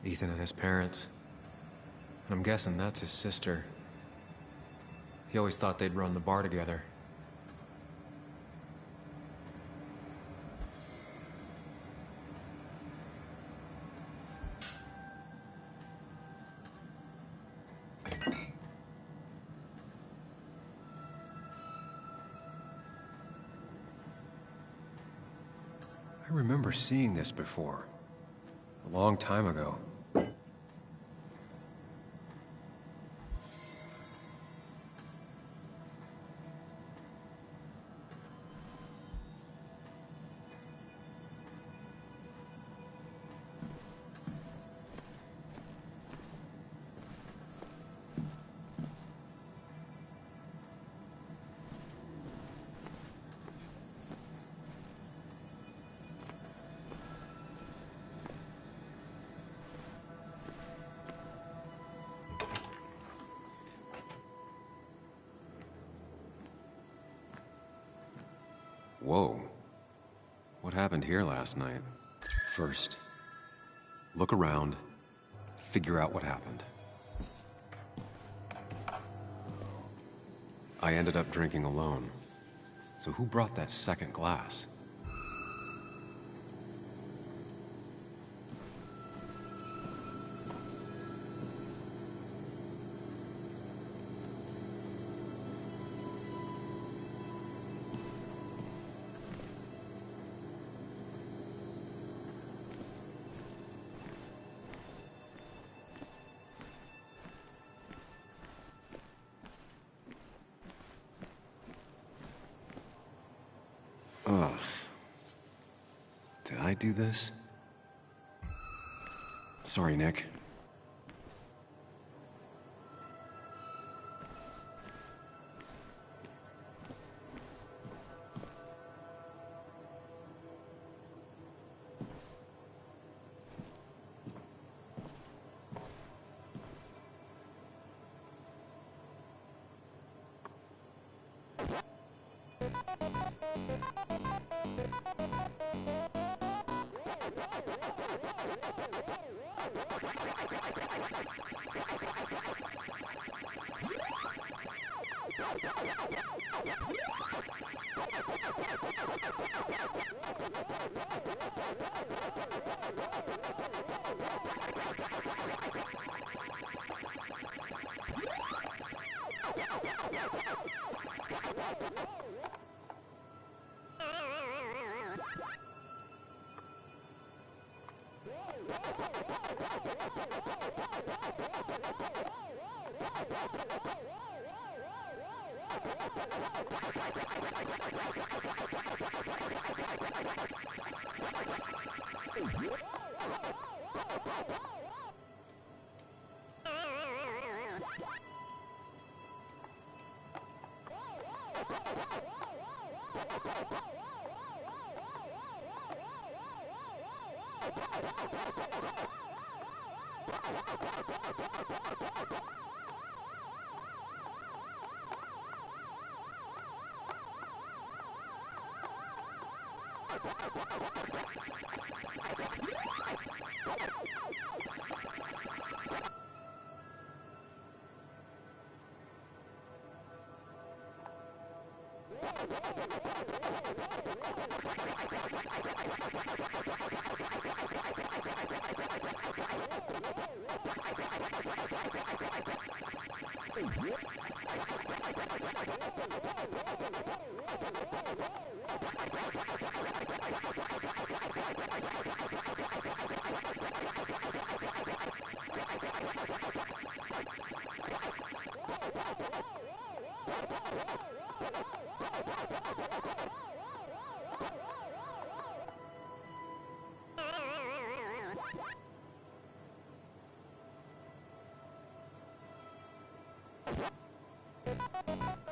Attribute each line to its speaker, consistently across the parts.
Speaker 1: Ethan and his parents. And I'm guessing that's his sister. He always thought they'd run the bar together. I remember seeing this before. A long time ago. Whoa. What happened here last night? First, look around, figure out what happened. I ended up drinking alone. So who brought that second glass? Ugh. Did I do this? Sorry, Nick.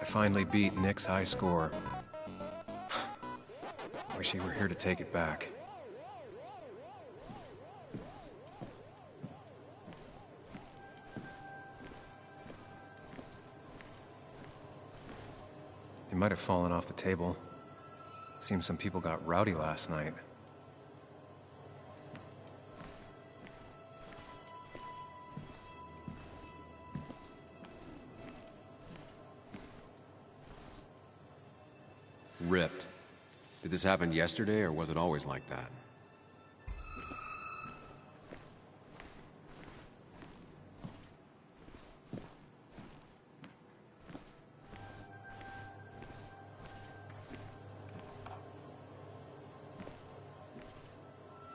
Speaker 1: I finally beat Nick's high score. Wish he were here to take it back. It might have fallen off the table. Seems some people got rowdy last night.
Speaker 2: ripped. Did this happen yesterday, or was it always like that?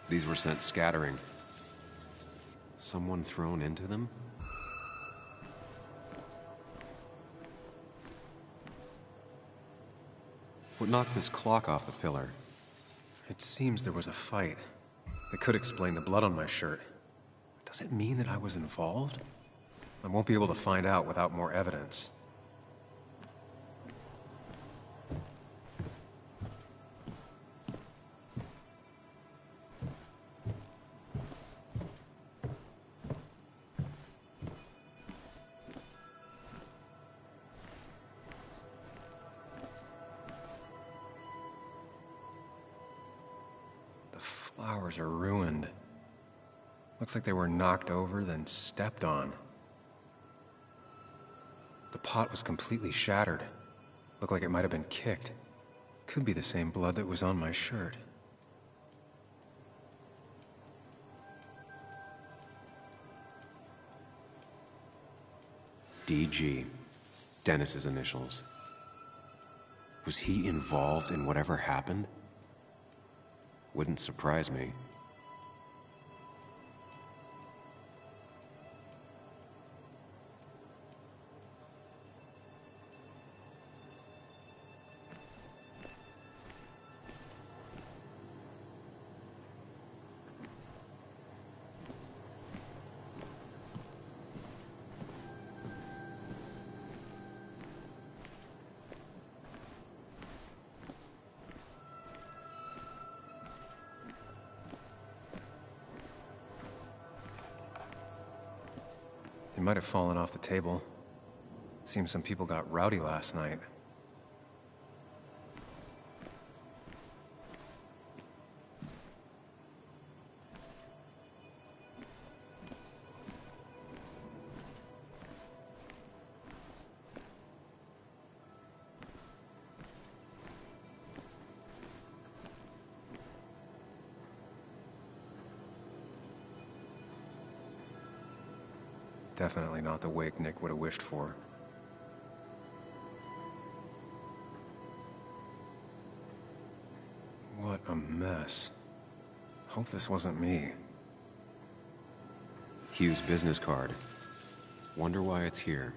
Speaker 2: These were sent scattering. Someone thrown into them? What knocked this clock off the pillar?
Speaker 1: It seems there was a fight. It could explain the blood on my shirt. Does it mean that I was involved? I won't be able to find out without more evidence. Flowers are ruined. Looks like they were knocked over, then stepped on. The pot was completely shattered. Looked like it might have been kicked. Could be the same blood that was on my shirt.
Speaker 2: DG. Dennis's initials. Was he involved in whatever happened? Wouldn't surprise me.
Speaker 1: It might have fallen off the table. Seems some people got rowdy last night. Definitely not the wake Nick would have wished for. What a mess. Hope this wasn't me.
Speaker 2: Hugh's business card. Wonder why it's here.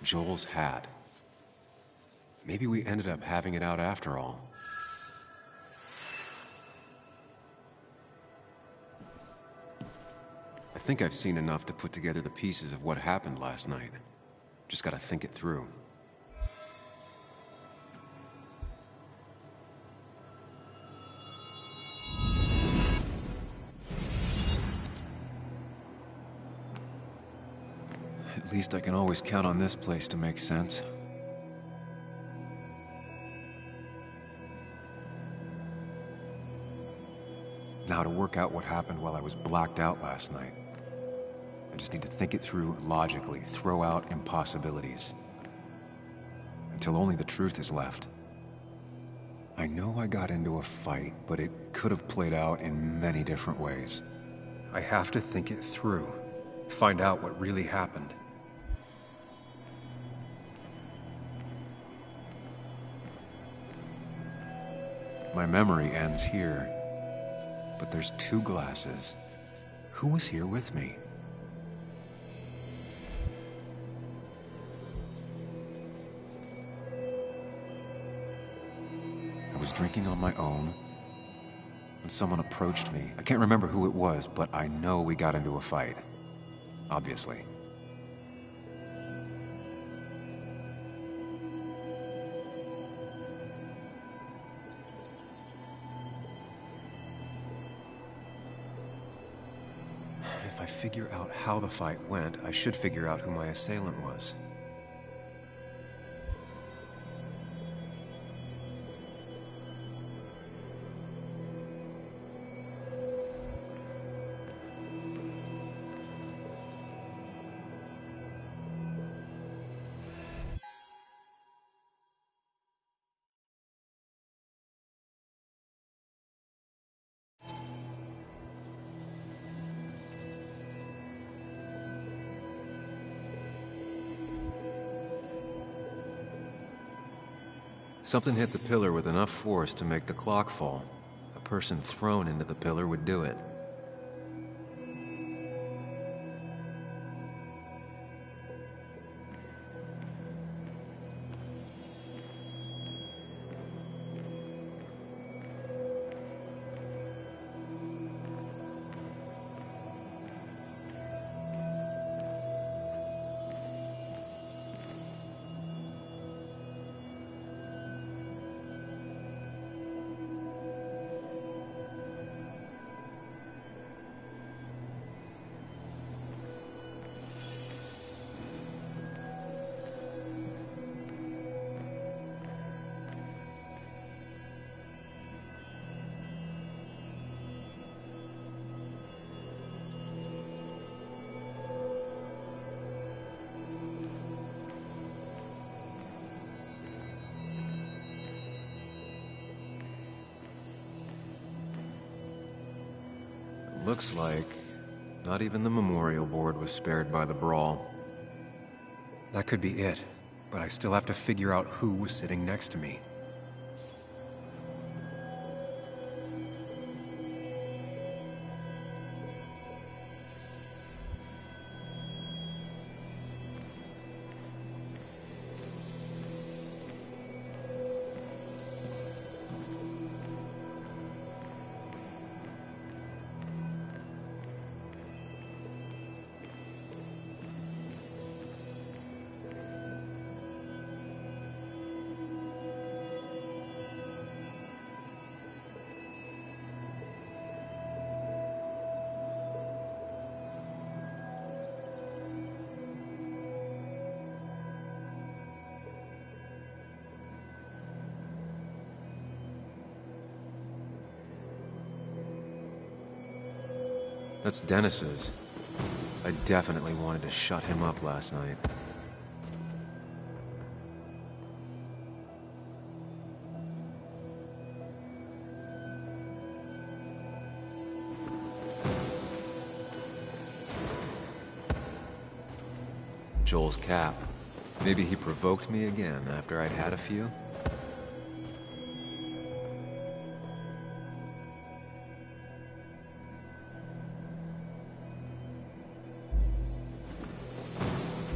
Speaker 2: Joel's hat. Maybe we ended up having it out after all. I think I've seen enough to put together the pieces of what happened last night. Just gotta think it through.
Speaker 1: At least I can always count on this place to make sense. Now to work out what happened while I was blacked out last night. I just need to think it through logically, throw out impossibilities. And
Speaker 2: till only the truth is left. I know I got into a fight, but it could have played out in many different ways.
Speaker 1: I have to think it through. Find out what really happened.
Speaker 2: My memory ends here. But there's 2 glasses. Who was here with me? I was drinking on my own when someone approached me. I can't remember who it was, but I know we got into a fight. Obviously.
Speaker 1: If I figure out how the fight went, I should figure out who my assailant was.
Speaker 2: Something hit the pillar with enough force to make the clock fall. A person thrown into the pillar would do it. Looks like not even the memorial board was spared by the brawl.
Speaker 1: That could be it, but I still have to figure out who was sitting next to me.
Speaker 2: That's Dennis's. I definitely wanted to shut him up last night. Joel's cap. Maybe he provoked me again after I'd had a few?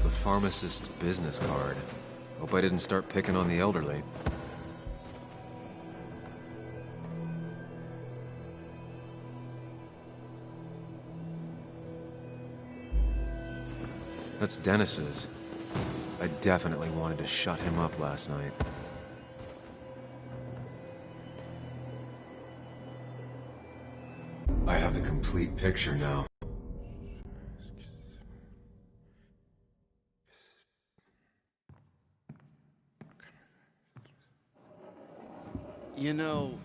Speaker 2: The pharmacist's business card. Hope I didn't start picking on the elderly. That's Dennis's. I definitely wanted to shut him up last night. I have the complete picture now.
Speaker 3: You know,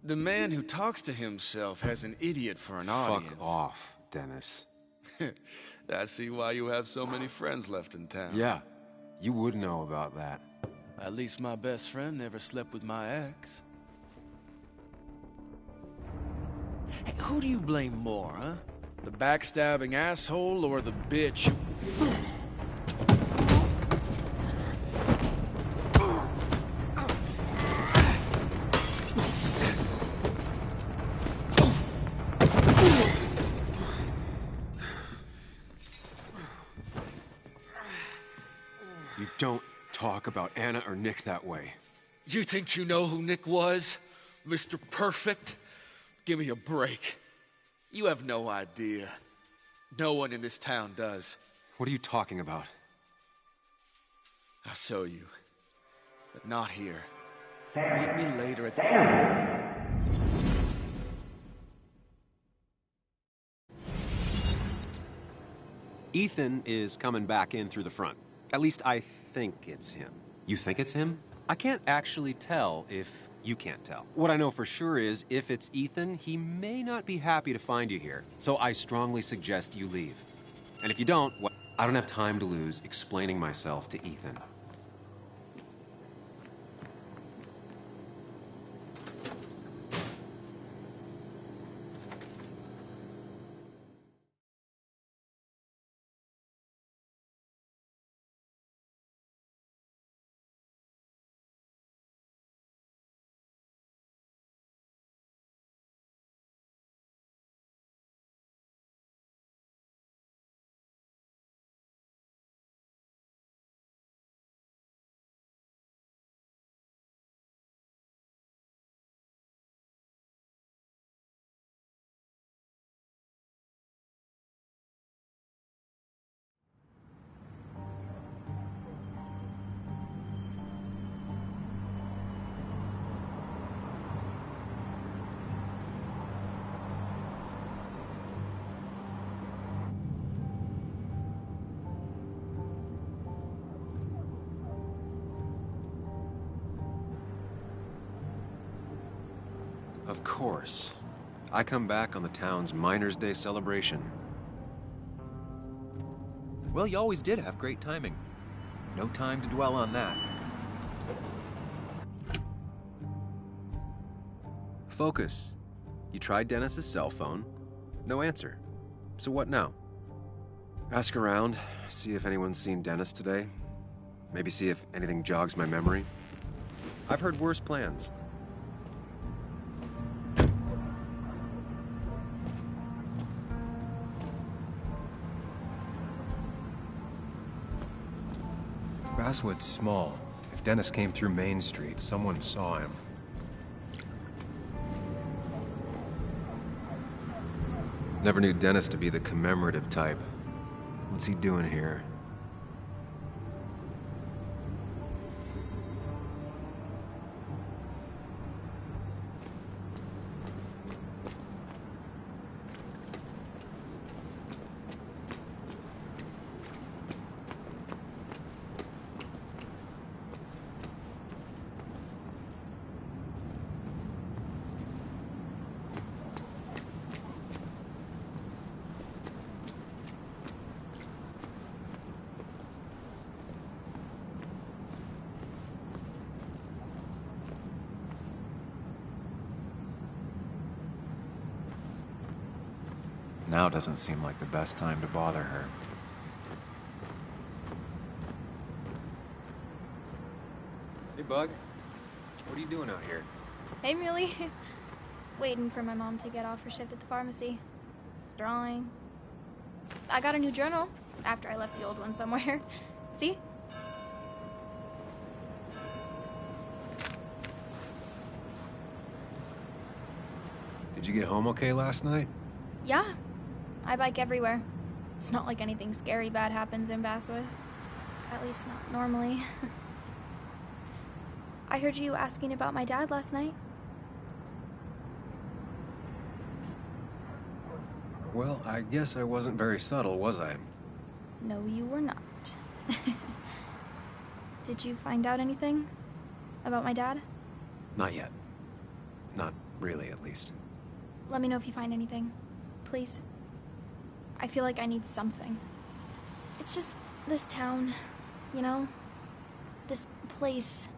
Speaker 3: the man who talks to himself has an idiot for an audience.
Speaker 2: Fuck off, Dennis.
Speaker 3: I see why you have so many friends left in town.
Speaker 2: Yeah, you would know about that.
Speaker 3: At least my best friend never slept with my ex. Hey, who do you blame more, huh? The backstabbing asshole or the bitch?
Speaker 2: You don't talk about Anna or Nick that way.
Speaker 3: You think you know who Nick was? Mr. Perfect? Give me a break. You have no idea. No one in this town does.
Speaker 2: What are you talking about?
Speaker 3: I'll show you. But not here. Meet me later at the...
Speaker 4: Ethan is coming back in through the front. At least I think it's him.
Speaker 2: You think it's him?
Speaker 4: I can't actually tell if you can't tell. What I know for sure is, if it's Ethan, he may not be happy to find you here. So I strongly suggest you leave. And if you don't, well,
Speaker 2: I don't have time to lose explaining myself to Ethan. Of course. I come back on the town's Miners' Day celebration.
Speaker 4: well, you always did have great timing. No time to dwell on that.
Speaker 2: Focus. You tried Dennis's cell phone. No answer. So what now? Ask around, see if anyone's seen Dennis today. Maybe see if anything jogs my memory. I've heard worse plans.
Speaker 1: Basswood's small. If Dennis came through Main Street, someone saw him. Never knew Dennis to be the commemorative type. What's he doing here?
Speaker 2: Now doesn't seem like the best time to bother her.
Speaker 1: Hey, Bug. What are you doing out here?
Speaker 5: Hey, Muley. Waiting for my mom to get off her shift at the pharmacy. Drawing. I got a new journal after I left the old one somewhere. See?
Speaker 1: Did you get home okay last night?
Speaker 5: Yeah. I bike everywhere. It's not like anything scary bad happens in Basswood. At least not normally. I heard you asking about my dad last night.
Speaker 1: Well, I guess I wasn't very subtle, was I?
Speaker 5: No, you were not. Did you find out anything about my dad?
Speaker 1: Not yet. Not really, at least.
Speaker 5: Let me know if you find anything. Please. I feel like I need something. It's just this town, you know? This place,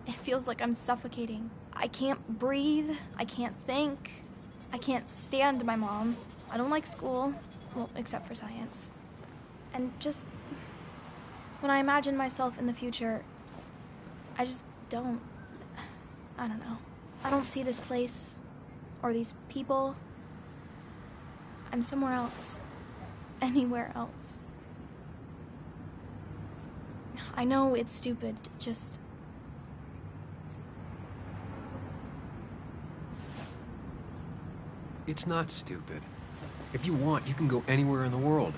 Speaker 5: it feels like I'm suffocating. I can't breathe. I can't think. I can't stand my mom. I don't like school. Well, except for science. And just... when I imagine myself in the future, I just don't... I don't know. I don't see this place. Or these people. I'm somewhere else. Anywhere else. I know it's stupid, just...
Speaker 1: It's not stupid. If you want, you can go anywhere in the world.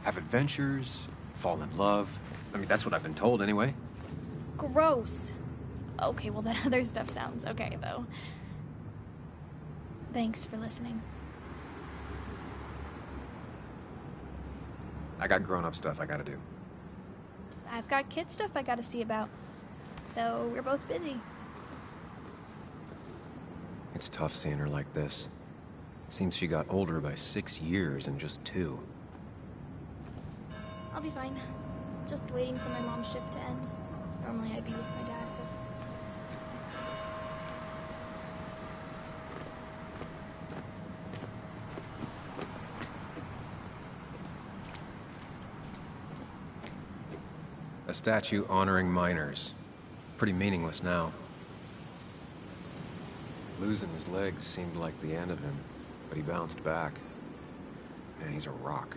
Speaker 1: Have adventures, fall in love. I mean, that's what I've been told anyway.
Speaker 5: Gross. Okay, well, that other stuff sounds okay, though. Thanks for listening.
Speaker 1: I got grown-up stuff I gotta do.
Speaker 5: I've got kid stuff I gotta see about. So, we're both busy.
Speaker 1: It's tough seeing her like this. Seems she got older by 6 years in just 2.
Speaker 5: I'll be fine. Just waiting for my mom's shift to end. Normally I'd be with my dad, but...
Speaker 1: A statue honoring miners. Pretty meaningless now. Losing his legs seemed like the end of him, but he bounced back. Man, he's a rock.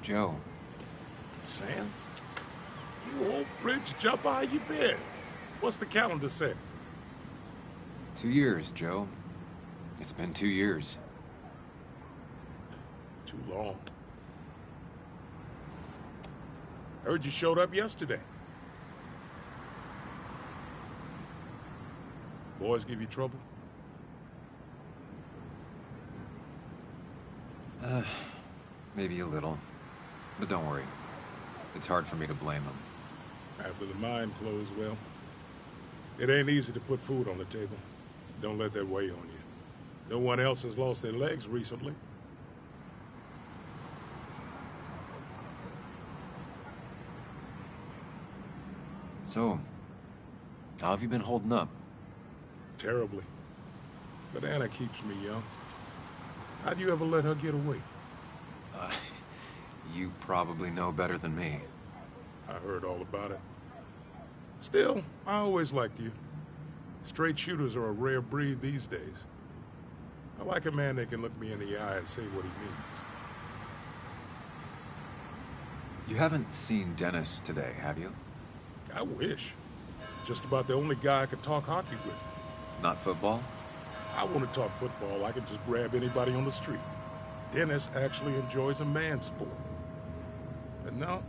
Speaker 1: Joe.
Speaker 6: Sam? You old bridge jumper, how you been? What's the calendar say?
Speaker 1: 2 years, Joe. It's been 2 years.
Speaker 6: Too long. Heard you showed up yesterday. Boys give you trouble?
Speaker 1: Maybe a little. But don't worry. It's hard for me to blame them.
Speaker 6: After the mine closed, well, it ain't easy to put food on the table. Don't let that weigh on you. No one else has lost their legs recently.
Speaker 1: So, how have you been holding up?
Speaker 6: Terribly. But Anna keeps me young. How'd you ever let her get away?
Speaker 1: You probably know better than me.
Speaker 6: I heard all about it. Still, I always liked you. Straight shooters are a rare breed these days. I like a man that can look me in the eye and say what he means.
Speaker 1: You haven't seen Dennis today, have you?
Speaker 6: I wish. Just about the only guy I could talk hockey with.
Speaker 1: Not football?
Speaker 6: I want to talk football. I can just grab anybody on the street. Dennis actually enjoys a man's sport. But no,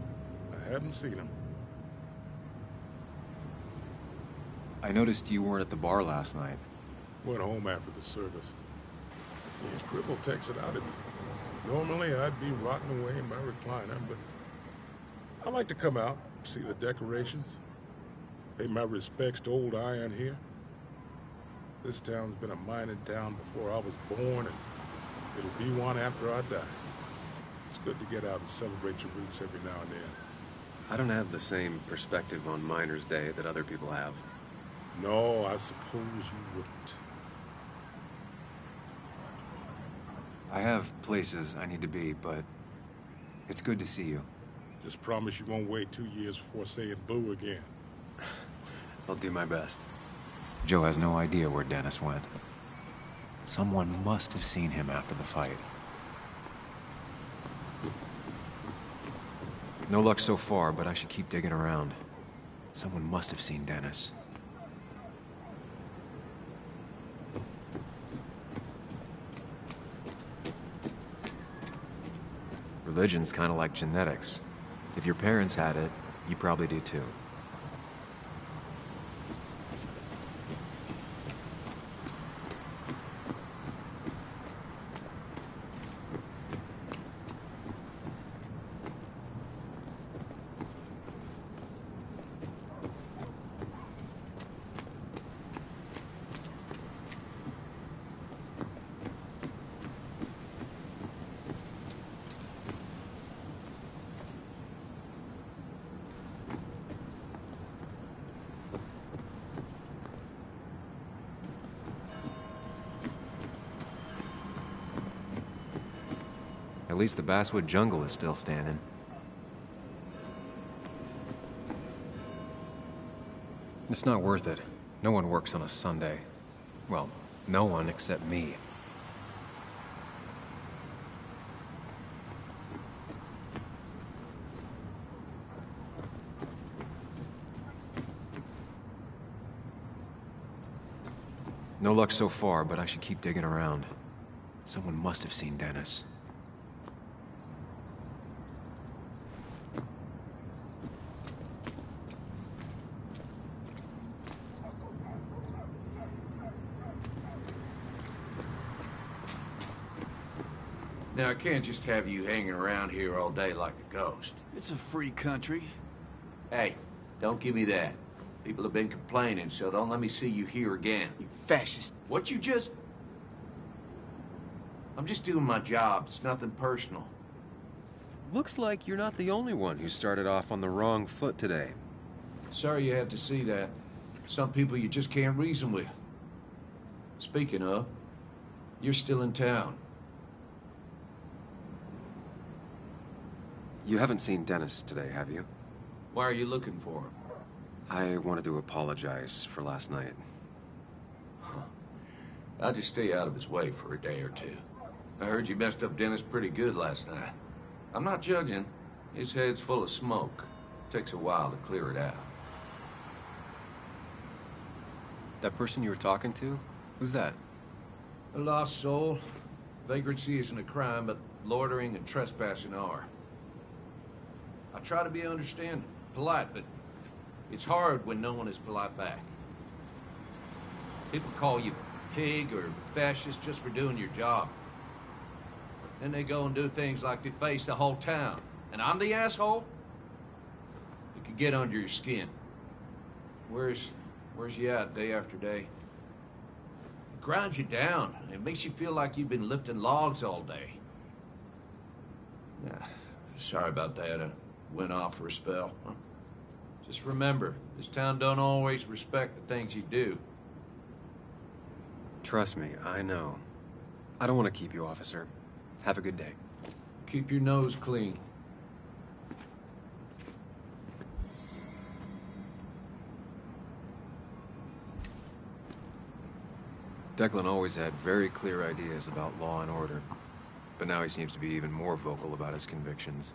Speaker 6: I haven't seen him.
Speaker 1: I noticed you weren't at the bar last night.
Speaker 6: Went home after the service. The cripple takes it out of me. Normally, I'd be rotting away in my recliner, but I like to come out, see the decorations, pay my respects to old iron here. This town's been a mining town before I was born, and it'll be one after I die. It's good to get out and celebrate your roots every now and then.
Speaker 1: I don't have the same perspective on Miners' Day that other people have.
Speaker 6: No, I suppose you wouldn't.
Speaker 1: I have places I need to be, but it's good to see you.
Speaker 6: Just promise you won't wait 2 years before saying boo again.
Speaker 1: I'll do my best. Joe has no idea where Dennis went. Someone must have seen him after the fight. No luck so far, but I should keep digging around. Someone must have seen Dennis. Religion's kind of like genetics. If your parents had it, you probably do too.
Speaker 2: At least the basswood jungle is still standing.
Speaker 1: It's not worth it. No one works on a Sunday. Well, no one except me. No luck so far, but I should keep digging around. Someone must have seen Dennis.
Speaker 7: Now, I can't just have you hanging around here all day like a ghost.
Speaker 8: It's a free country.
Speaker 7: Hey, don't give me that. People have been complaining, so don't let me see you here again.
Speaker 8: You fascist.
Speaker 7: What you just... I'm just doing my job. It's nothing personal.
Speaker 2: Looks like you're not the only one who started off on the wrong foot today.
Speaker 7: Sorry you had to see that. Some people you just can't reason with. Speaking of, you're still in town.
Speaker 2: You haven't seen Dennis today, have you?
Speaker 7: Why are you looking for him?
Speaker 2: I wanted to apologize for last night.
Speaker 7: I'll just stay out of his way for a day or two. I heard you messed up Dennis pretty good last night. I'm not judging. His head's full of smoke. Takes a while to clear it out.
Speaker 1: That person you were talking to? Who's that?
Speaker 7: A lost soul. Vagrancy isn't a crime, but loitering and trespassing are. I try to be understanding, polite, but it's hard when no one is polite back. People call you pig or fascist just for doing your job. Then they go and do things like deface the whole town. And I'm the asshole? It could get under your skin. Where's you at day after day? It grinds you down. It makes you feel like you've been lifting logs all day. Nah, sorry about that. I went off for a spell. Just remember, this town don't always respect the things you do.
Speaker 1: Trust me, I know. I don't want to keep you, officer. Have a good day.
Speaker 7: Keep your nose clean.
Speaker 1: Declan always had very clear ideas about law and order, but now he seems to be even more vocal about his convictions.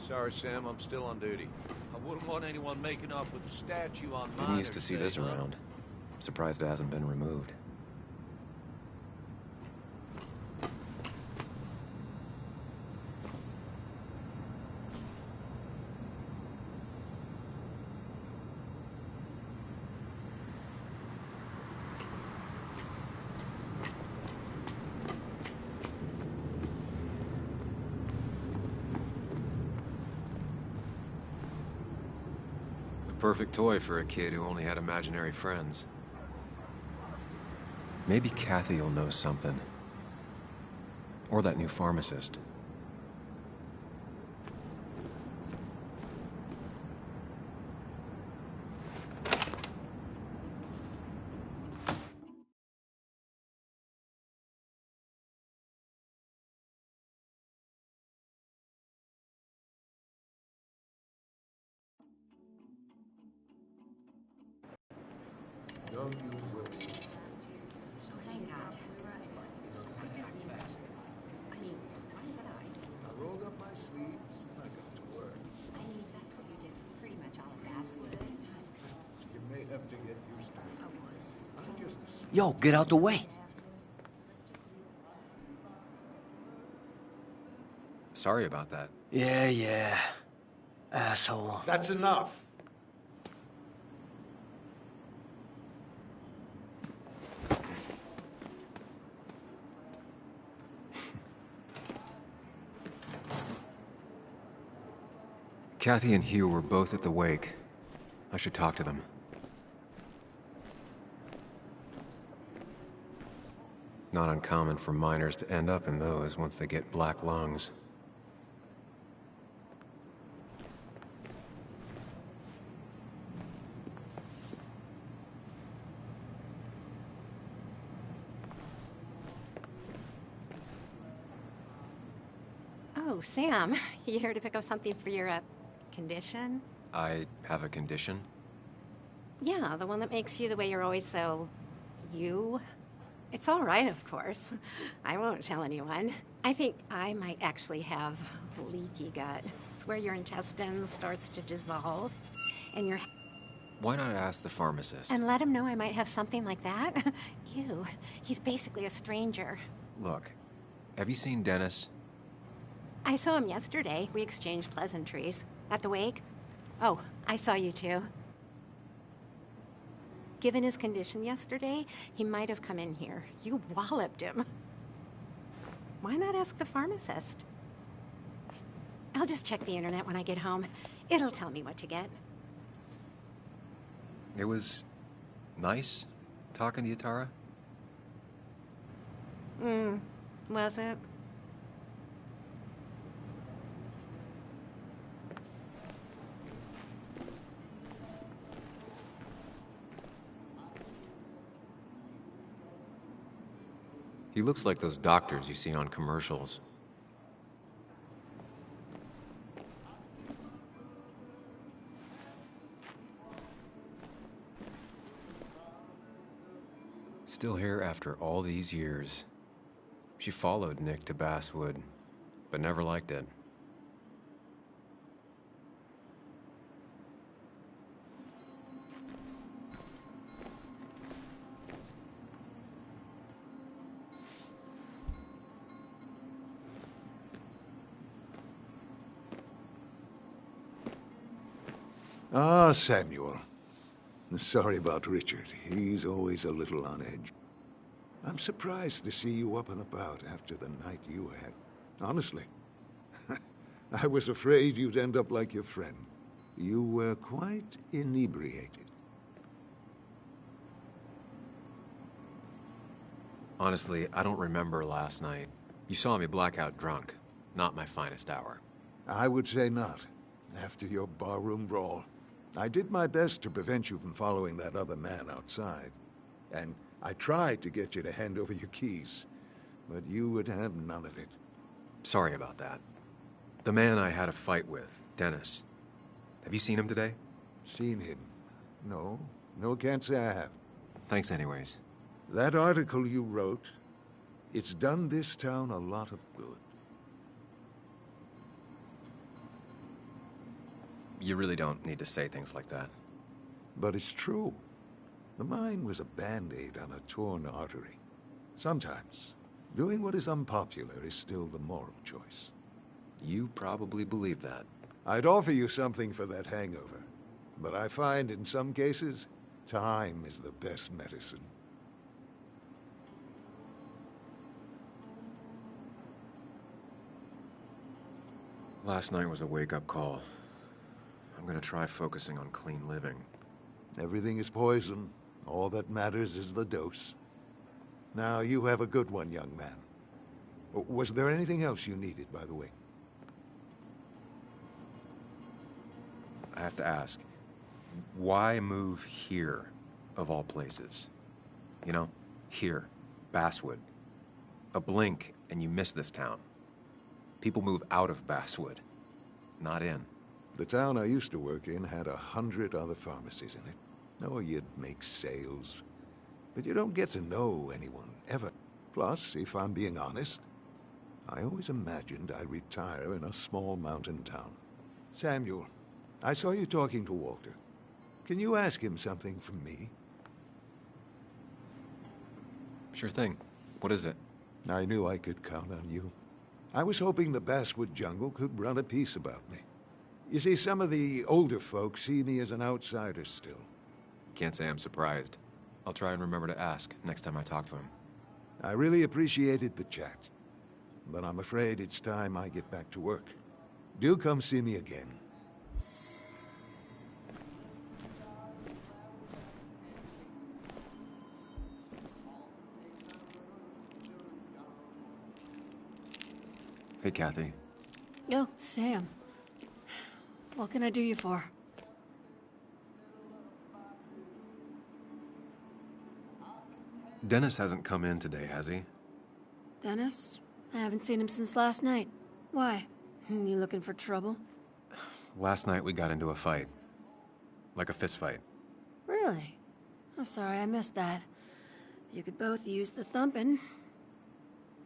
Speaker 7: Sorry, Sam, I'm still on duty. I wouldn't want anyone making off with a statue on mine.
Speaker 1: Didn't used to see this around. Surprised it hasn't been removed. Perfect toy for a kid who only had imaginary friends. Maybe Kathy will know something. Or that new pharmacist.
Speaker 6: I rolled up my sleeves and I got to work.
Speaker 9: That's what you did for pretty much all of Basswood.
Speaker 6: You may have to get used to it. I'm just a
Speaker 8: Yo, get out the way.
Speaker 1: Sorry about that.
Speaker 8: Yeah. Asshole.
Speaker 6: That's enough.
Speaker 1: Kathy and Hugh were both at the wake. I should talk to them. Not uncommon for miners to end up in those once they get black lungs.
Speaker 9: Oh, Sam, you here to pick up something for your, condition?
Speaker 2: I have a condition?
Speaker 9: Yeah, the one that makes you the way you're always so... you? It's all right, of course. I won't tell anyone. I think I might actually have leaky gut. It's where your intestine starts to dissolve, and your...
Speaker 2: Why not ask the pharmacist?
Speaker 9: And let him know I might have something like that? Ew, he's basically a stranger.
Speaker 2: Look, have you seen Dennis?
Speaker 9: I saw him yesterday. We exchanged pleasantries. At the wake? Oh, I saw you too. Given his condition yesterday, he might have come in here. You walloped him. Why not ask the pharmacist? I'll just check the internet when I get home. It'll tell me what to get.
Speaker 2: It was nice talking to you, Tara.
Speaker 9: Was it?
Speaker 2: He looks like those doctors you see on commercials. Still here after all these years. She followed Nick to Basswood, but never liked it.
Speaker 10: Ah, Samuel. Sorry about Richard. He's always a little on edge. I'm surprised to see you up and about after the night you had. Honestly. I was afraid you'd end up like your friend. You were quite inebriated.
Speaker 2: Honestly, I don't remember last night. You saw me blackout drunk. Not my finest hour.
Speaker 10: I would say not. After your barroom brawl. I did my best to prevent you from following that other man outside. And I tried to get you to hand over your keys. But you would have none of it.
Speaker 2: Sorry about that. The man I had a fight with, Dennis. Have you seen him today?
Speaker 10: Seen him? No. No, can't say I have.
Speaker 2: Thanks anyways.
Speaker 10: That article you wrote, it's done this town a lot of good.
Speaker 2: You really don't need to say things like that.
Speaker 10: But it's true. The mine was a band-aid on a torn artery. Sometimes, doing what is unpopular is still the moral choice.
Speaker 2: You probably believe that.
Speaker 10: I'd offer you something for that hangover. But I find in some cases, time is the best medicine.
Speaker 2: Last night was a wake-up call. I'm gonna try focusing on clean living.
Speaker 10: Everything is poison. All that matters is the dose. Now, you have a good one, young man. Was there anything else you needed, by the way?
Speaker 2: I have to ask, why move here, of all places? You know, here, Basswood. A blink and you miss this town. People move out of Basswood, not in.
Speaker 10: The town I used to work in had 100 other pharmacies in it. Oh, you'd make sales. But you don't get to know anyone, ever. Plus, if I'm being honest, I always imagined I'd retire in a small mountain town. Samuel, I saw you talking to Walter. Can you ask him something from me?
Speaker 2: Sure thing. What is it?
Speaker 10: I knew I could count on you. I was hoping the Basswood jungle could run a piece about me. You see, some of the older folks see me as an outsider still.
Speaker 2: Can't say I'm surprised. I'll try and remember to ask next time I talk to him.
Speaker 10: I really appreciated the chat. But I'm afraid it's time I get back to work. Do come see me again.
Speaker 2: Hey, Kathy.
Speaker 11: Yo, Sam. What can I do you for?
Speaker 2: Dennis hasn't come in today, has he?
Speaker 11: Dennis? I haven't seen him since last night. Why? You looking for trouble?
Speaker 1: Last night we got into a fight. Like a fist fight.
Speaker 11: Really? I'm sorry I missed that. You could both use the thumping.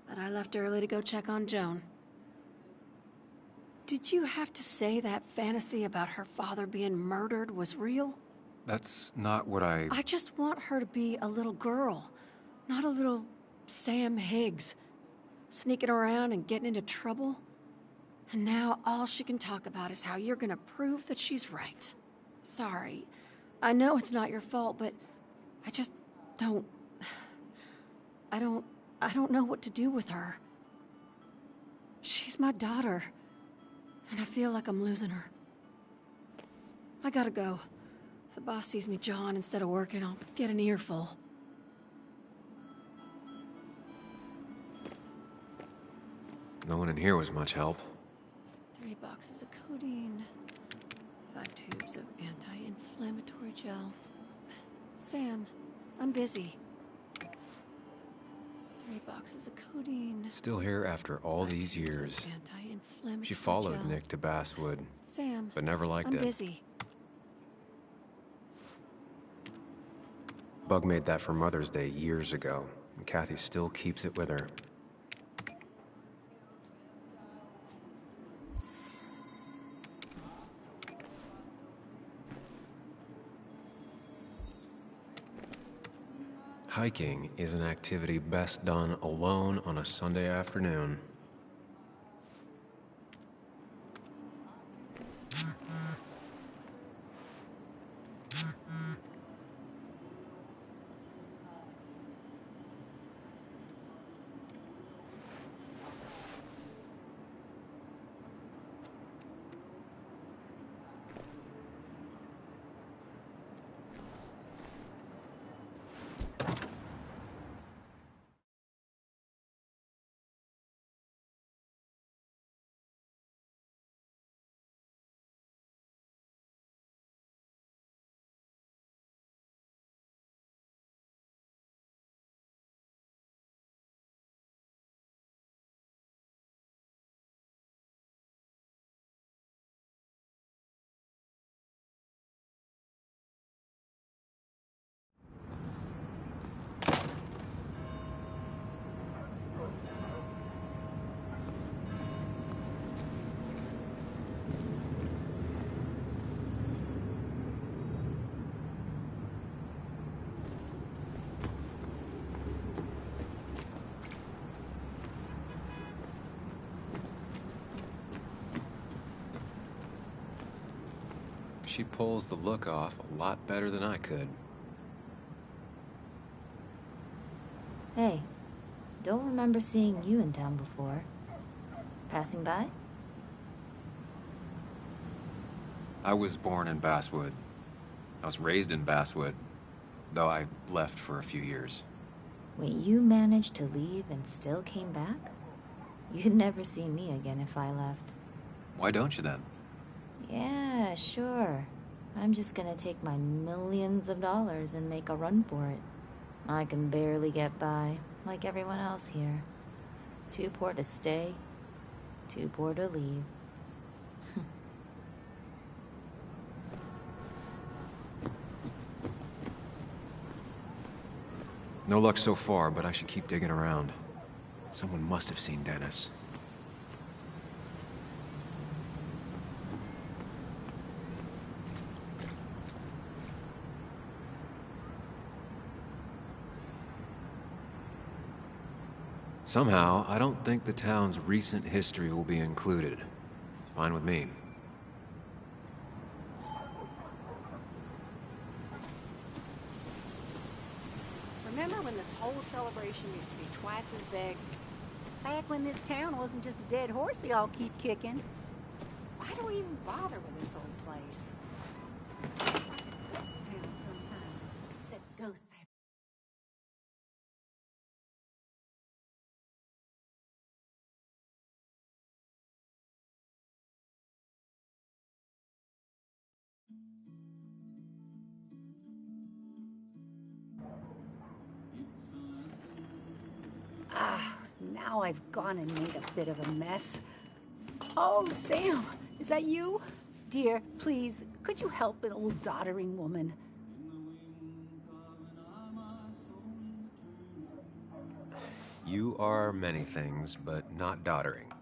Speaker 11: But I left early to go check on Joan. Did you have to say that fantasy about her father being murdered was real?
Speaker 1: That's not what I
Speaker 11: just want her to be a little girl, not a little Sam Higgs. Sneaking around and getting into trouble. And now all she can talk about is how you're gonna prove that she's right. Sorry. I know it's not your fault, but I just don't... I don't know what to do with her. She's my daughter, and I feel like I'm losing her. I gotta go. If the boss sees me jawing instead of working, I'll get an earful.
Speaker 1: No one in here was much help.
Speaker 11: 3 boxes of codeine. 5 tubes of anti-inflammatory gel. Sam, I'm busy. 3 boxes of codeine.
Speaker 1: Still here after all these years. She followed Nick to Basswood,
Speaker 11: Sam,
Speaker 1: but never liked
Speaker 11: I'm
Speaker 1: it.
Speaker 11: busy.
Speaker 1: Bug made that for Mother's Day years ago, and Kathy still keeps it with her. Hiking is an activity best done alone on a Sunday afternoon. She pulls the look off a lot better than I could.
Speaker 12: Hey, don't remember seeing you in town before. Passing by?
Speaker 1: I was born in Basswood. I was raised in Basswood, though I left for a few years.
Speaker 12: Wait, you managed to leave and still came back? You'd never see me again if I left.
Speaker 1: Why don't you then?
Speaker 12: Yeah, sure. I'm just gonna take my millions of dollars and make a run for it. I can barely get by, like everyone else here. Too poor to stay, too poor to leave.
Speaker 1: No luck so far, but I should keep digging around. Someone must have seen Dennis. Somehow, I don't think the town's recent history will be included. It's fine with me.
Speaker 13: Remember when this whole celebration used to be twice as big? Back when this town wasn't just a dead horse we all keep kicking. Why do we even bother with this old place? Town sometimes. Except ghosts. Now I've gone and made a bit of a mess. Oh, Sam, is that you? Dear, please, could you help an old doddering woman?
Speaker 4: You are many things, but not doddering.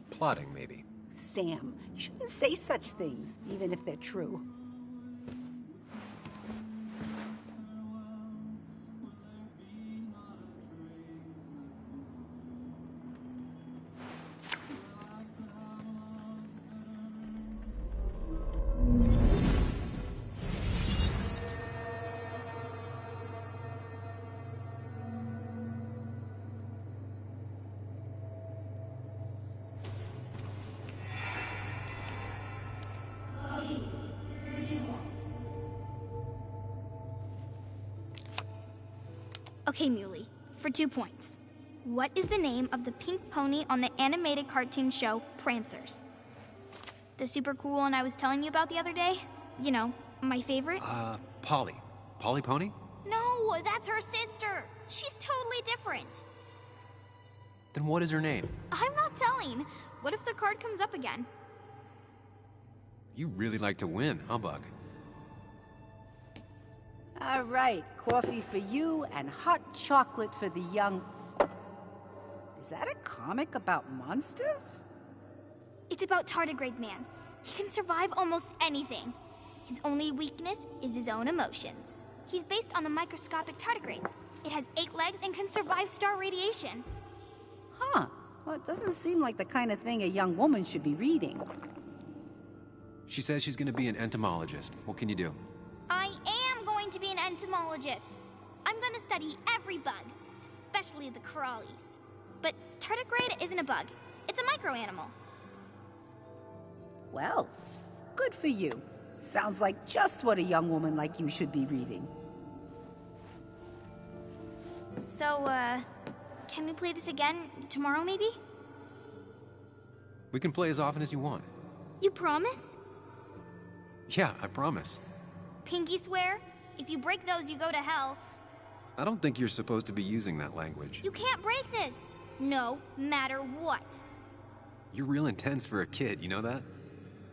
Speaker 4: Plotting, maybe.
Speaker 13: Sam, you shouldn't say such things, even if they're true.
Speaker 5: Okay, Muley, for 2 points. What is the name of the pink pony on the animated cartoon show Prancers? The super cool one I was telling you about the other day? You know, my favorite?
Speaker 4: Polly. Polly Pony?
Speaker 5: No, that's her sister. She's totally different.
Speaker 4: Then what is her name?
Speaker 5: I'm not telling. What if the card comes up again?
Speaker 4: You really like to win, huh, Bug?
Speaker 13: All right, coffee for you and hot chocolate for the young... Is that a comic about monsters?
Speaker 5: It's about Tardigrade Man. He can survive almost anything. His only weakness is his own emotions. He's based on the microscopic tardigrades. It has 8 legs and can survive star radiation.
Speaker 13: Huh. Well, it doesn't seem like the kind of thing a young woman should be reading.
Speaker 4: She says she's gonna be an entomologist. What can you do?
Speaker 5: I am going to be an entomologist. I'm going to study every bug, especially the crawlies. But tardigrade isn't a bug. It's a microanimal.
Speaker 13: Well, good for you. Sounds like just what a young woman like you should be reading.
Speaker 5: So, can we play this again tomorrow, maybe?
Speaker 4: We can play as often as you want.
Speaker 5: You promise?
Speaker 4: Yeah, I promise.
Speaker 5: Pinky swear? If you break those, you go to hell.
Speaker 4: I don't think you're supposed to be using that language.
Speaker 5: You can't break this. No matter what.
Speaker 4: You're real intense for a kid, you know that?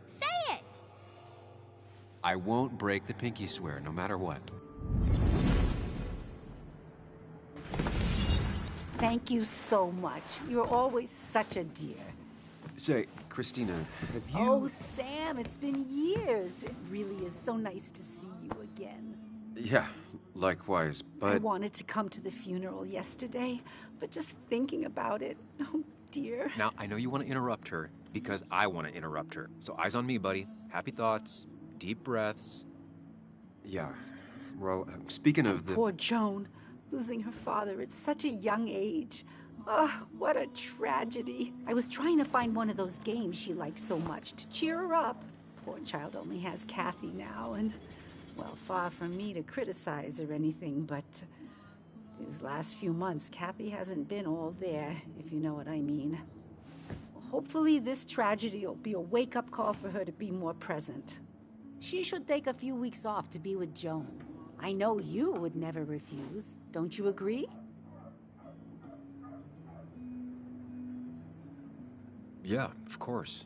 Speaker 5: Say it!
Speaker 4: I won't break the pinky swear, no matter what.
Speaker 13: Thank you so much. You're always such a dear.
Speaker 4: Say, Christina, have you...
Speaker 13: Oh, Sam, it's been years. It really is so nice to see you again.
Speaker 2: Yeah, likewise, but...
Speaker 13: I wanted to come to the funeral yesterday, but just thinking about it, oh dear.
Speaker 4: Now, I know you want to interrupt her, because I want to interrupt her. So eyes on me, buddy. Happy thoughts, deep breaths.
Speaker 2: Yeah, well, speaking of the...
Speaker 13: Poor Joan, losing her father at such a young age. Oh, what a tragedy. I was trying to find one of those games she likes so much to cheer her up. Poor child only has Kathy now, and, well, far from me to criticize or anything, but these last few months, Kathy hasn't been all there, if you know what I mean. Hopefully this tragedy will be a wake-up call for her to be more present. She should take a few weeks off to be with Joan. I know you would never refuse. Don't you agree?
Speaker 4: Yeah, of course.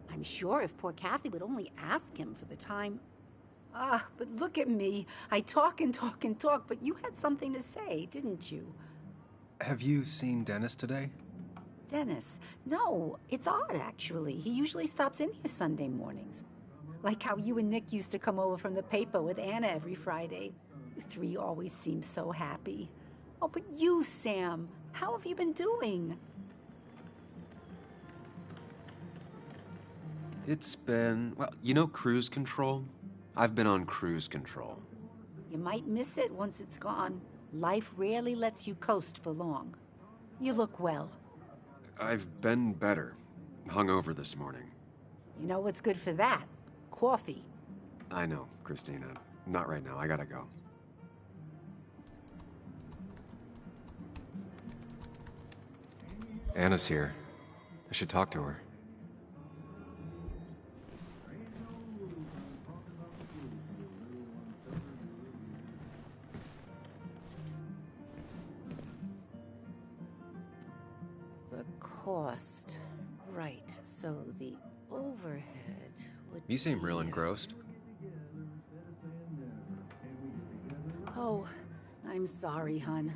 Speaker 13: I'm sure if poor Kathy would only ask him for the time... Ah, but look at me. I talk and talk and talk, but you had something to say, didn't you?
Speaker 1: Have you seen Dennis today?
Speaker 13: Dennis? No, it's odd, actually. He usually stops in here Sunday mornings. Like how you and Nick used to come over from the paper with Anna every Friday. You 3 always seem so happy. Oh, but you, Sam, how have you been doing?
Speaker 2: It's been... well, you know cruise control? I've been on cruise control.
Speaker 13: You might miss it once it's gone. Life rarely lets you coast for long. You look well.
Speaker 2: I've been better. Hungover this morning.
Speaker 13: You know what's good for that? Coffee.
Speaker 2: I know, Christina. Not right now. I gotta go.
Speaker 1: Anna's here. I should talk to her.
Speaker 13: The cost. Right, so the overhead would
Speaker 2: You seem real
Speaker 13: be-
Speaker 2: engrossed.
Speaker 13: Oh, I'm sorry, hun.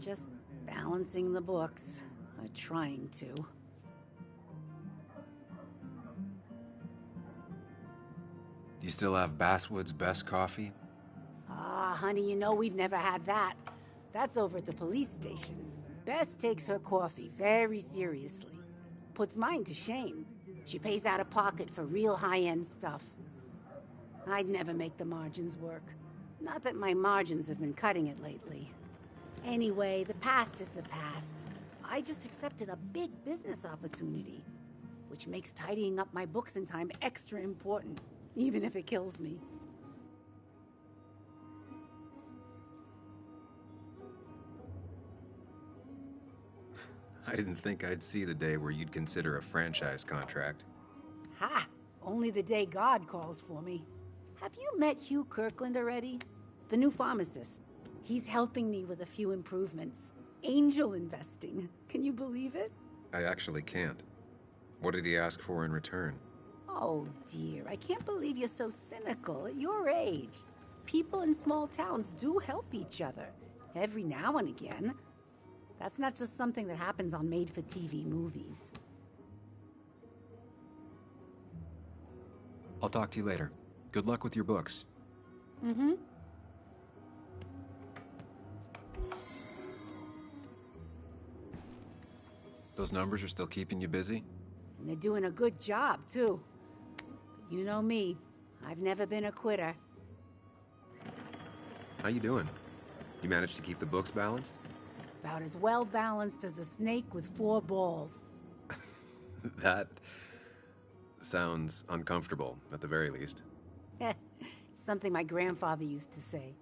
Speaker 13: Just balancing the books. Or trying to.
Speaker 2: Do you still have Basswood's best coffee?
Speaker 13: Ah, honey, you know we've never had that. That's over at the police station. Bess takes her coffee very seriously. Puts mine to shame. She pays out of pocket for real high-end stuff. I'd never make the margins work. Not that my margins have been cutting it lately. Anyway, the past is the past. I just accepted a big business opportunity, which makes tidying up my books in time extra important, even if it kills me.
Speaker 2: I didn't think I'd see the day where you'd consider a franchise contract.
Speaker 13: Ha! Only the day God calls for me. Have you met Hugh Kirkland already? The new pharmacist. He's helping me with a few improvements. Angel investing. Can you believe it?
Speaker 2: I actually can't. What did he ask for in return?
Speaker 13: Oh dear, I can't believe you're so cynical at your age. People in small towns do help each other, every now and again. That's not just something that happens on made-for-TV movies.
Speaker 2: I'll talk to you later. Good luck with your books.
Speaker 13: Mm-hmm.
Speaker 2: Those numbers are still keeping you busy?
Speaker 13: And they're doing a good job, too. But you know me, I've never been a quitter.
Speaker 2: How you doing? You managed to keep the books balanced?
Speaker 13: About as well balanced as a snake with 4 balls.
Speaker 2: That sounds uncomfortable, at the very least.
Speaker 13: Something my grandfather used to say.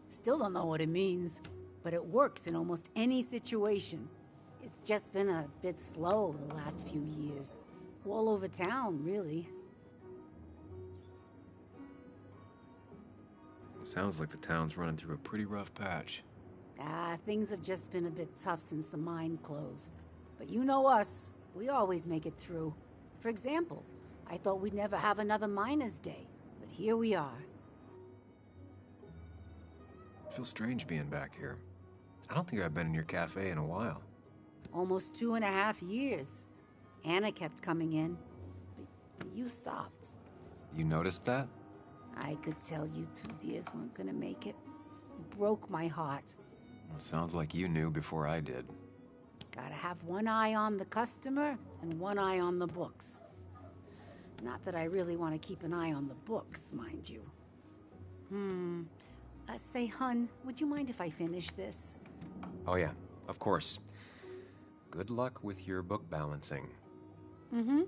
Speaker 13: Still don't know what it means, but it works in almost any situation. It's just been a bit slow the last few years. All over town, really.
Speaker 2: Sounds like the town's running through a pretty rough patch.
Speaker 13: Things have just been a bit tough since the mine closed. But you know us, we always make it through. For example, I thought we'd never have another Miners' Day, but here we are.
Speaker 2: I feel strange being back here. I don't think I've been in your cafe in a while.
Speaker 13: Almost 2.5 years. Anna kept coming in, but you stopped.
Speaker 2: You noticed that?
Speaker 13: I could tell you 2 dears weren't gonna make it. You broke my heart.
Speaker 2: Well, sounds like you knew before I did.
Speaker 13: Gotta have one eye on the customer and one eye on the books. Not that I really want to keep an eye on the books, mind you. Say, hun, would you mind if I finish this?
Speaker 2: Oh yeah, of course. Good luck with your book balancing.
Speaker 13: Mm-hmm.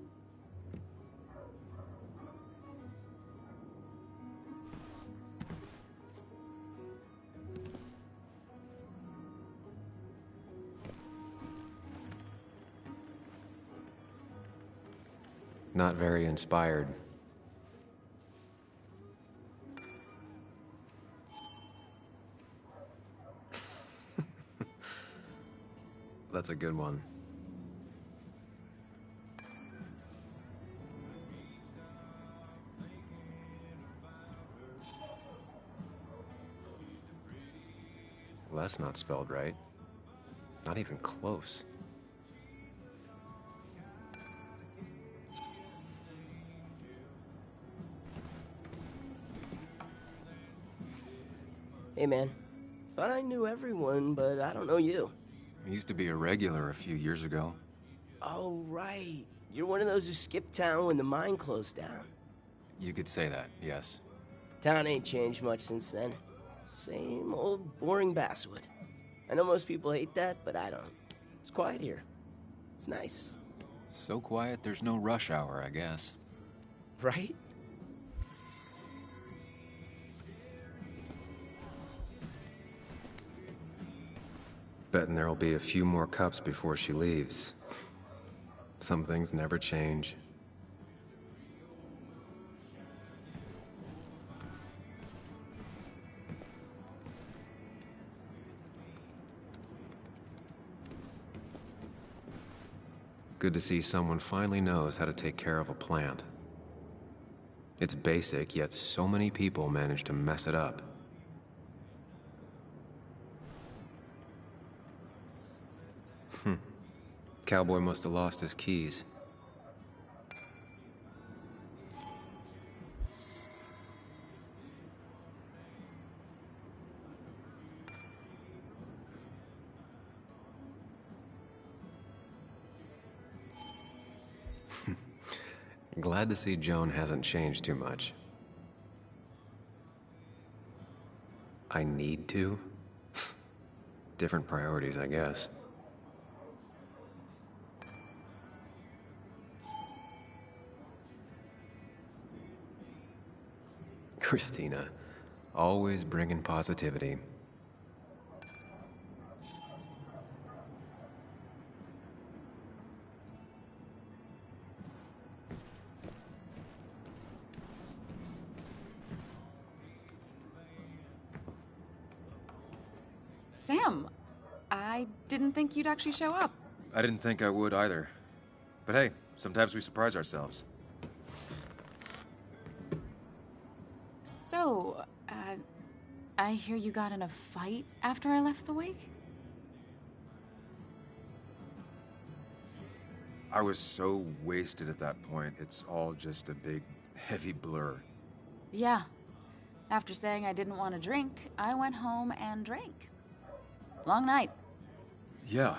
Speaker 2: Not very inspired. That's a good one. Well, that's not spelled right. Not even close.
Speaker 14: Hey man, thought I knew everyone, but I don't know you.
Speaker 2: I used to be a regular a few years ago.
Speaker 14: Oh right, you're one of those who skipped town when the mine closed down.
Speaker 2: You could say that, yes.
Speaker 14: Town ain't changed much since then. Same old boring basswood. I know most people hate that, but I don't. It's quiet here. It's nice.
Speaker 2: So quiet there's no rush hour, I guess.
Speaker 14: Right?
Speaker 2: Betting there'll be a few more cups before she leaves. Some things never change.
Speaker 1: Good to see someone finally knows how to take care of a plant. It's basic, yet so many people manage to mess it up. Cowboy must have lost his keys. Glad to see Joan hasn't changed too much. I need to? Different priorities, I guess. Christina, always bringing positivity.
Speaker 15: Sam, I didn't think you'd actually show up.
Speaker 2: I didn't think I would either. But hey, sometimes we surprise ourselves.
Speaker 15: So, I hear you got in a fight after I left the wake?
Speaker 2: I was so wasted at that point, it's all just a big, heavy blur.
Speaker 15: Yeah. After saying I didn't want to drink, I went home and drank. Long night.
Speaker 2: Yeah,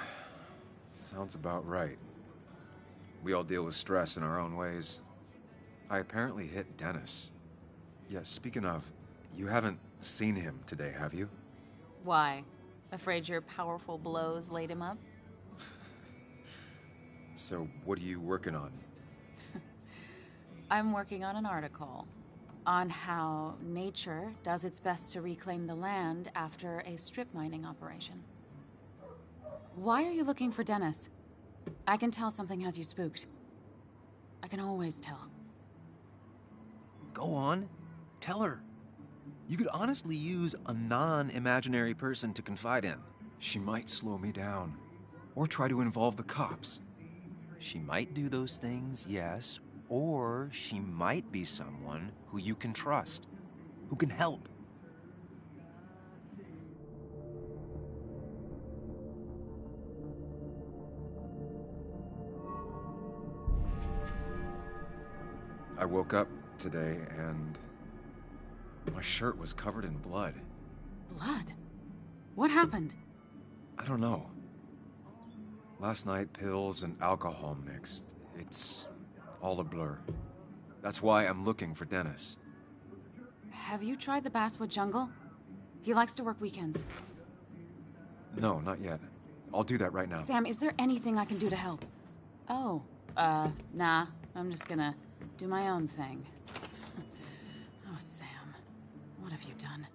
Speaker 2: sounds about right. We all deal with stress in our own ways. I apparently hit Dennis. Yeah, speaking of, you haven't seen him today, have you?
Speaker 15: Why? Afraid your powerful blows laid him up?
Speaker 2: So, what are you working on?
Speaker 15: I'm working on an article on how nature does its best to reclaim the land after a strip mining operation. Why are you looking for Dennis? I can tell something has you spooked. I can always tell.
Speaker 16: Go on. Tell her. You could honestly use a non-imaginary person to confide in.
Speaker 1: She might slow me down, or try to involve the cops.
Speaker 16: She might do those things, yes, or she might be someone who you can trust, who can help.
Speaker 2: I woke up today and my shirt was covered in blood.
Speaker 15: Blood? What happened?
Speaker 2: I don't know. Last night, pills and alcohol mixed. It's all a blur. That's why I'm looking for Dennis.
Speaker 15: Have you tried the Basswood Jungle? He likes to work weekends.
Speaker 2: No, not yet. I'll do that right now.
Speaker 15: Sam, is there anything I can do to help? Oh, nah. I'm just gonna do my own thing. Oh, Sam. What have you done?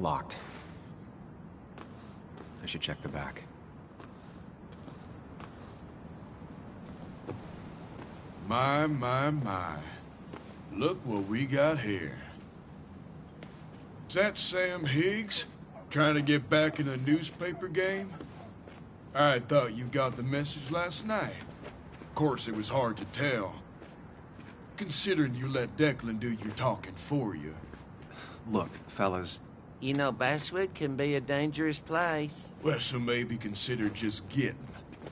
Speaker 1: Locked. I should check the back.
Speaker 6: My. Look what we got here. Is that Sam Higgs? Trying to get back in the newspaper game? I thought you got the message last night. Of course, it was hard to tell, considering you let Declan do your talking for you.
Speaker 1: Look, fellas.
Speaker 7: You know, Basswood can be a dangerous place.
Speaker 6: Well, so maybe consider just getting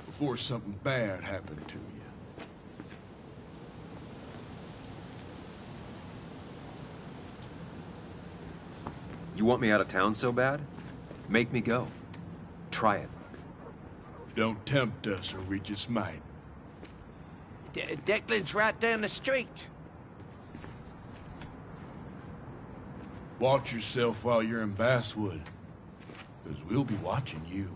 Speaker 6: before something bad happened to you.
Speaker 2: You want me out of town so bad? Make me go. Try it.
Speaker 6: Don't tempt us or we just might.
Speaker 7: Declan's right down the street.
Speaker 6: Watch yourself while you're in Basswood, because we'll be watching you.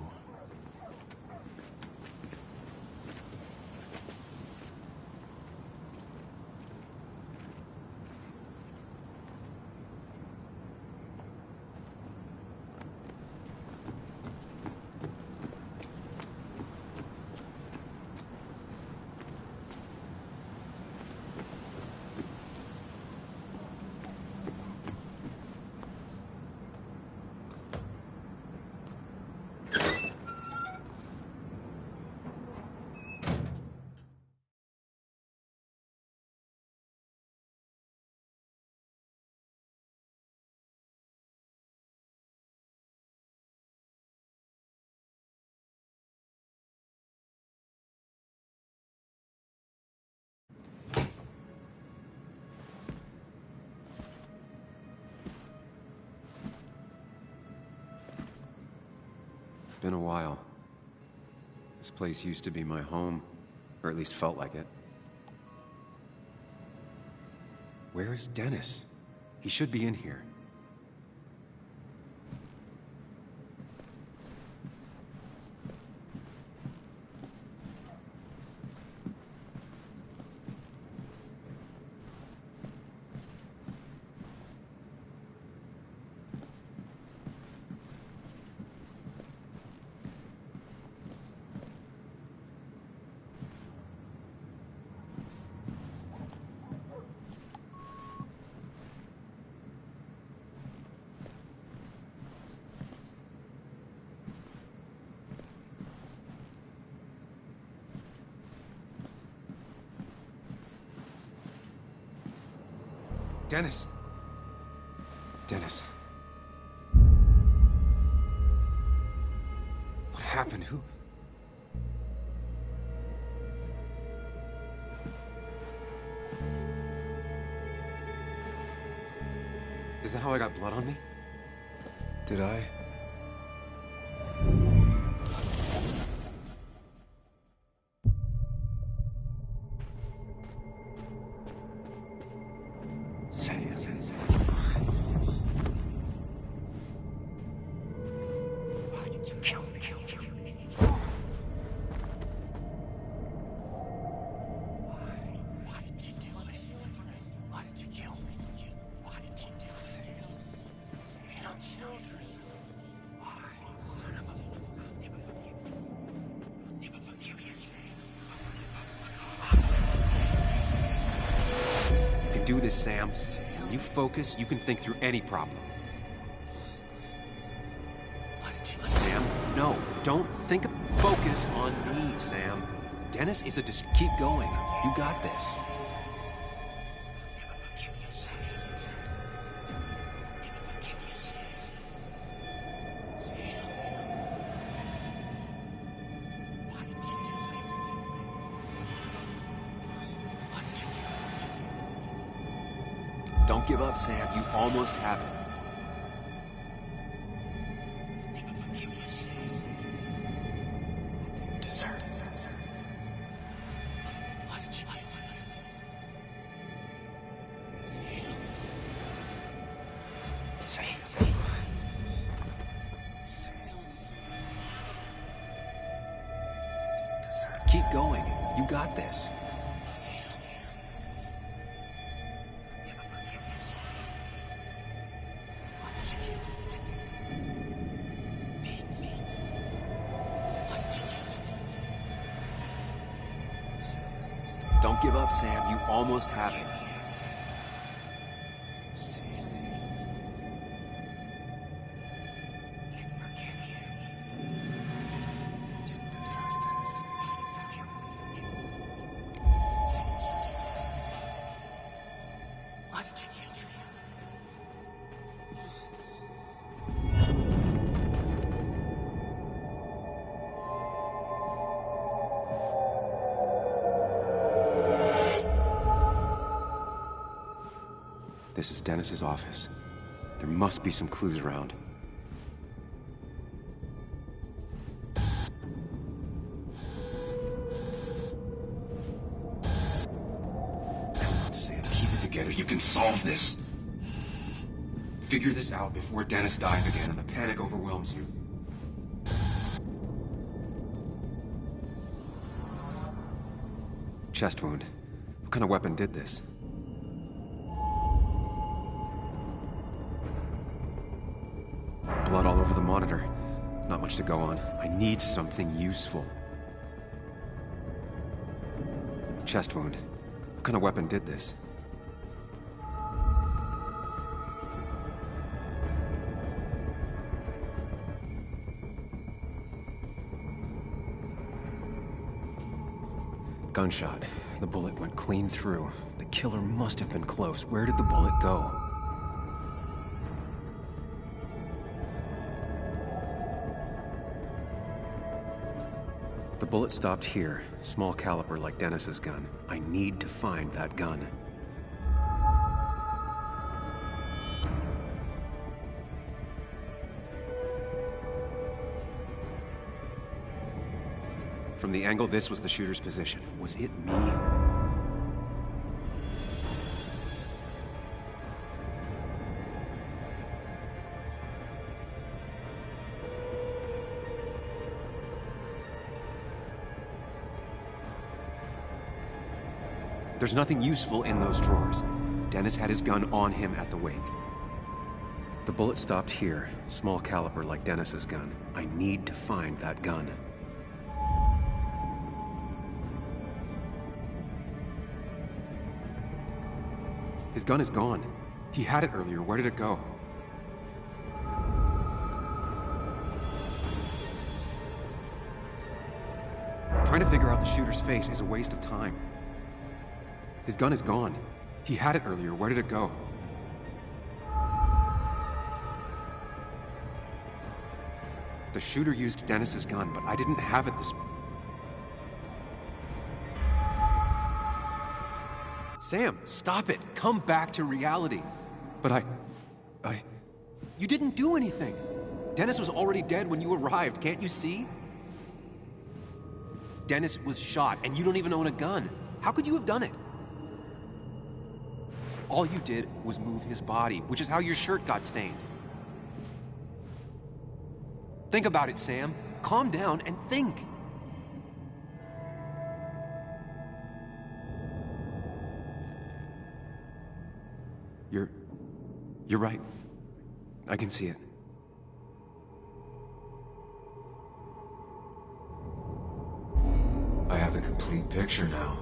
Speaker 2: Been a while. This place used to be my home, or at least felt like it. Where is Dennis? He should be in here. Dennis! Dennis. What happened? Who? Is that how I got blood on me? Did I? Do this, Sam. When you focus, you can think through any problem. Sam, no, don't think. Focus on me, Sam. Dennis is just keep going. You got this. Don't give up, Sam. You almost have it. Keep going. You got this. Don't give up, Sam. You almost have it. This is Dennis's office. There must be some clues around. Sam, keep it together. You can solve this. Figure this out before Dennis dies again and the panic overwhelms you. Chest wound. What kind of weapon did this? Blood all over the monitor. Not much to go on. I need something useful. Chest wound. What kind of weapon did this? Gunshot. The bullet went clean through. The killer must have been close. Where did the bullet go? The bullet stopped here. Small caliber like Dennis's gun. I need to find that gun. From the angle, this was the shooter's position. Was it me? There's nothing useful in those drawers. Dennis had his gun on him at the wake. The bullet stopped here. Small caliber like Dennis's gun. I need to find that gun. His gun is gone. He had it earlier. Where did it go? Trying to figure out the shooter's face is a waste of time. His gun is gone. He had it earlier. Where did it go? The shooter used Dennis's gun, but I didn't have it this... Sam, stop it. Come back to reality. But You didn't do anything. Dennis was already dead when you arrived. Can't you see? Dennis was shot, and you don't even own a gun. How could you have done it? All you did was move his body, which is how your shirt got stained. Think about it, Sam. Calm down and think. You're right. I can see it. I have the complete picture now.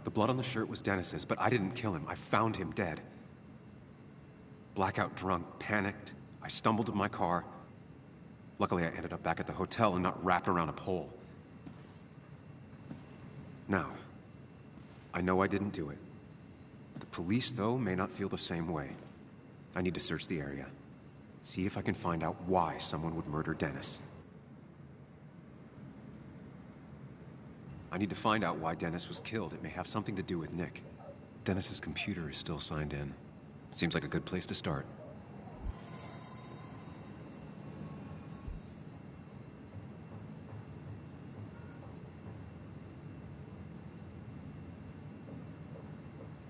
Speaker 2: The blood on the shirt was Dennis's, but I didn't kill him. I found him dead. Blackout drunk, panicked. I stumbled to my car. Luckily, I ended up back at the hotel and not wrapped around a pole. Now, I know I didn't do it. The police, though, may not feel the same way. I need to search the area. See if I can find out why someone would murder Dennis. I need to find out why Dennis was killed. It may have something to do with Nick. Dennis's computer is still signed in. Seems like a good place to start.